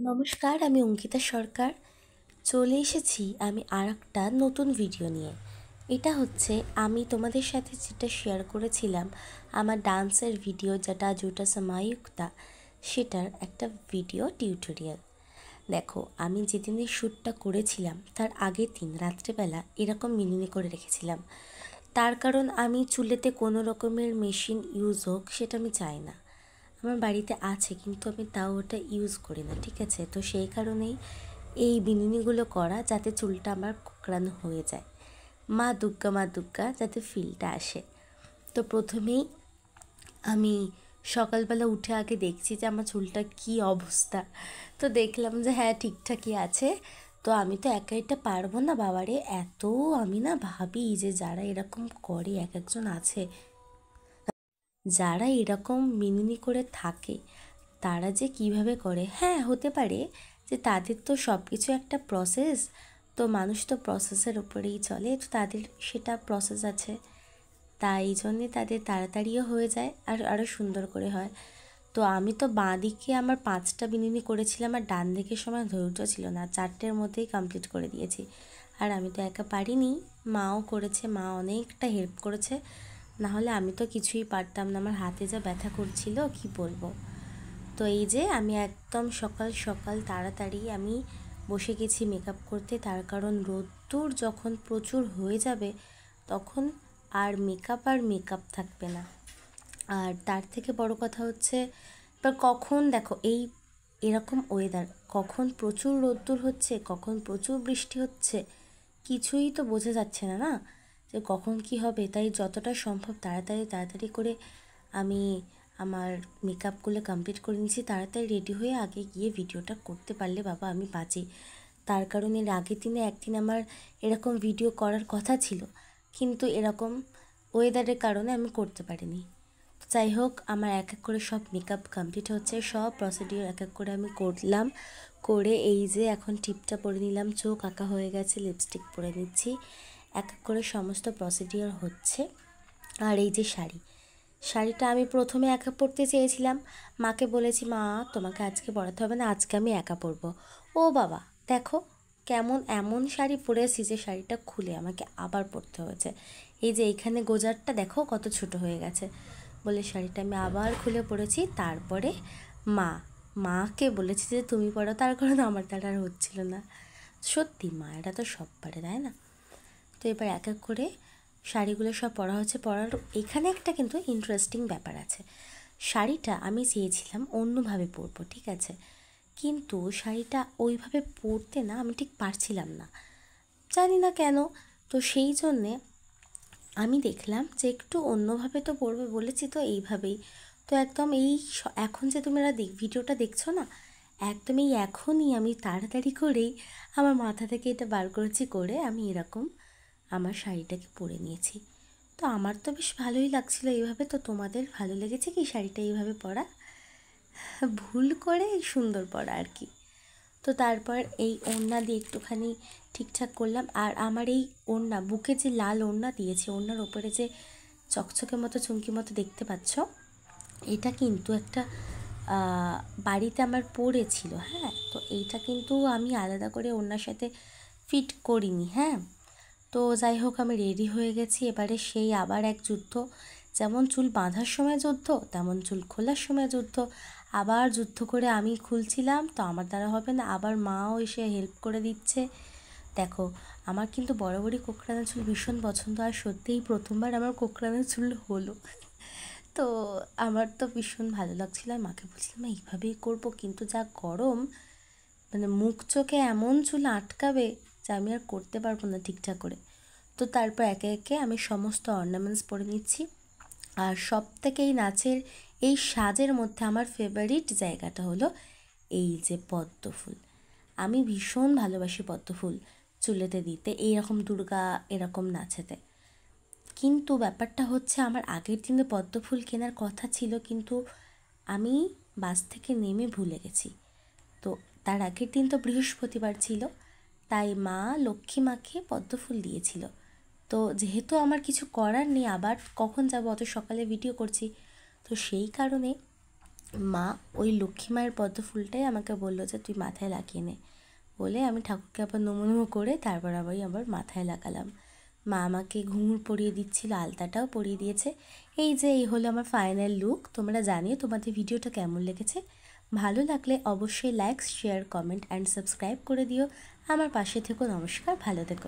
নমস্কার, আমি অঙ্কিতা সরকার। চলে এসেছি আমি আরেকটা নতুন ভিডিও নিয়ে। এটা হচ্ছে আমি তোমাদের সাথে যেটা শেয়ার করেছিলাম আমার ডান্সের ভিডিও, যেটা জুটা সামায়ুক্তা, সেটার একটা ভিডিও টিউটোরিয়াল। দেখো, আমি যেদিনের শ্যুটটা করেছিলাম তার আগের দিন রাত্রেবেলা এরকম মিনিমি করে রেখেছিলাম। তার কারণ আমি চুলেতে কোনো রকমের মেশিন ইউজ হোক সেটা আমি চাই না। আমার বাড়িতে আছে কিন্তু আমি তাও ওটা ইউজ করি না, ঠিক আছে? তো সেই কারণেই এই বিনুনিগুলো করা, যাতে চুলটা আমার কোঁকড়ানো হয়ে যায়, মা দুর্গা যাতে ফিলটা আসে। তো প্রথমেই আমি সকালবেলা উঠে আগে দেখছি যে আমার চুলটা কী অবস্থা। তো দেখলাম যে হ্যাঁ, ঠিকঠাকই আছে। তো আমি তো একা এটা পারবো না বাবারে, এত আমি না ভাবি যে যারা এরকম করে, এক একজন আছে যারা এরকম মিনমিনি করে থাকে, তারা যে কিভাবে করে। হ্যাঁ, হতে পারে যে তাদের তো সব কিছু একটা প্রসেস, তো মানুষ তো প্রসেসের উপরেই চলে, তো তাদের সেটা প্রসেস আছে, তাই জন্যে তাদের তাড়াতাড়িও হয়ে যায় আর আরও সুন্দর করে হয়। তো আমি তো বাঁ দিকে আমার 5টা বিনুনি করেছিলাম, আর ডান দিকের সময় ধৈর্য ছিল না, 4টের মধ্যেই কমপ্লিট করে দিয়েছি। আর আমি তো একা পারিনি, মাও করেছে, মা অনেকটা হেল্প করেছে, না হলে আমি তো কিছুই পারতাম না, আমার হাতে যা ব্যথা করছিল কি বলবো। তো এই যে আমি একদম সকাল সকাল তাড়াতাড়ি আমি বসে গেছি মেকআপ করতে, তার কারণ রোদ্দুর যখন প্রচুর হয়ে যাবে তখন আর মেকআপ থাকবে না। আর তার থেকে বড় কথা হচ্ছে, এবার কখন দেখো এই এরকম ওয়েদার, কখন প্রচুর রোদ্দুর হচ্ছে, কখন প্রচুর বৃষ্টি হচ্ছে, কিছুই তো বোঝা যাচ্ছে না না যে কখন কি হবে। তাই যতটা সম্ভব তাড়াতাড়ি করে আমি আমার মেকআপগুলো কমপ্লিট করে নিয়েছি, তাড়াতাড়ি রেডি হয়ে আগে গিয়ে ভিডিওটা করতে পারলে বাবা আমি বাঁচি। তার কারণ এর আগের দিনে একদিন আমার এরকম ভিডিও করার কথা ছিল, কিন্তু এরকম ওয়েদারের কারণে আমি করতে পারিনি। যাই হোক, আমার এক এক করে সব মেকআপ কমপ্লিট হচ্ছে, সব প্রসিডিওর এক এক করে আমি করলাম। করে এই যে এখন টিপটা পরে নিলাম, চোখ আঁকা হয়ে গেছে, লিপস্টিক পরে নিচ্ছি, এক এক করে সমস্ত প্রসিডিওর হচ্ছে। আর এই যে শাড়িটা আমি প্রথমে একা পরতে চেয়েছিলাম, মাকে বলেছি মা তোমাকে আজকে পরাতে হবে না, আজকে আমি একা পরবো। ও বাবা, দেখো কেমন এমন শাড়ি পরেছি যে শাড়িটা খুলে আমাকে আবার পরতে হয়েছে। এই যে এইখানে গোজারটা দেখো কত ছোট হয়ে গেছে বলে শাড়িটা আমি আবার খুলে পরেছি। তারপরে মাকে বলেছি যে তুমি পরো, তার কারণ আমার দ্বারা আর হচ্ছিল না। সত্যি মায়েরা তো সব পারে, তাই না? তো এবার এক এক করে শাড়িগুলো সব পরা হচ্ছে। পরার এখানে একটা কিন্তু ইন্টারেস্টিং ব্যাপার আছে, শাড়িটা আমি চেয়েছিলাম অন্যভাবে পরবো, ঠিক আছে, কিন্তু শাড়িটা ওইভাবে পরতে না আমি ঠিক পারছিলাম না, জানি না কেন। তো সেই জন্যে আমি দেখলাম যে একটু অন্যভাবে তো পরবে বলেছি, তো এইভাবেই। তো একদম এখন যে তোমরা ভিডিওটা দেখছো না, একদম এই এখনই আমি তাড়াতাড়ি করেই আমার মাথা থেকে এটা বার করেছি, করে আমি এরকম আমার শাড়িটাকে পরে নিয়েছি। তো আমার তো বেশ ভালোই লাগছিলো এইভাবে। তো তোমাদের ভালো লেগেছে কি শাড়িটা এইভাবে পরা? ভুল করে সুন্দর পরা আর কি। তো তারপর এই ওড়না দিয়ে একটুখানি ঠিকঠাক করলাম। আর আমার এই ওড়না, বুকে যে লাল ওড়না দিয়েছে, ওড়নার ওপরে যে চকচকে মতো চুমকি মতো দেখতে পাচ্ছ, এটা কিন্তু একটা বাড়িতে আমার পড়েছিল। হ্যাঁ, তো এইটা কিন্তু আমি আলাদা করে ওড়নার সাথে ফিট করিনি। হ্যাঁ, তো যাই হোক, আমি রেডি হয়ে গেছি। এবারে সেই আবার এক যুদ্ধ, যেমন চুল বাঁধার সময় যুদ্ধ, তেমন চুল খোলার সময় যুদ্ধ। আবার যুদ্ধ করে আমি খুলছিলাম, তো আমার দ্বারা হবে না, আবার মাও এসে হেল্প করে দিচ্ছে। দেখো, আমার কিন্তু বরাবরই কোঁকড়ানো চুল ভীষণ পছন্দ, আর সত্যিই প্রথমবার আমার কোঁকড়ানো চুল হলো। তো আমার তো ভীষণ ভালো লাগছিল, আর মাকে বলছিলাম এইভাবেই করবো, কিন্তু যা গরম, মানে মুখ চোখে এমন চুল আটকাবে যে আমি আর করতে পারবো না ঠিকঠাক করে। তো তারপর একে একে আমি সমস্ত অর্নামেন্টস পরে নিচ্ছি। আর সব থেকে এই নাচের এই সাজের মধ্যে আমার ফেভারিট জায়গাটা হলো এই যে পদ্ম ফুল। আমি ভীষণ ভালোবাসি পদ্ম ফুল চুলেতে দিতে, এইরকম দুর্গা এরকম নাচেতে। কিন্তু ব্যাপারটা হচ্ছে, আমার আগের দিনে পদ্ম ফুল কেনার কথা ছিল, কিন্তু আমি বাস থেকে নেমে ভুলে গেছি। তো তার আগের দিন তো বৃহস্পতিবার ছিল, তাই মা লক্ষ্মী মাকে পদ্ম ফুল দিয়েছিল। তো যেহেতু আমার কিছু করার নেই, আবার কখন যাব, অত সকালে ভিডিও করছি, তো সেই কারণে মা ওই লক্ষ্মী মায়ের পদ্ম ফুলটাই আমাকে বললো যে তুই মাথায় লাগিয়ে নে, বলে আমি ঠাকুরকে আবার নমো নমো করে তারপর আবার মাথায় লাগালাম। মা আমাকে ঘুঙুর পরিয়ে দিচ্ছিল, আলতাটাও পরিয়ে দিয়েছে। এই হলো আমার ফাইনাল লুক। তোমরা জানিও তোমাদের ভিডিওটা কেমন লেগেছে। ভালো লাগলে অবশ্যই like, share, comment and subscribe করে দিও। আমার পাশে থেকো। নমস্কার, ভালো থেকো।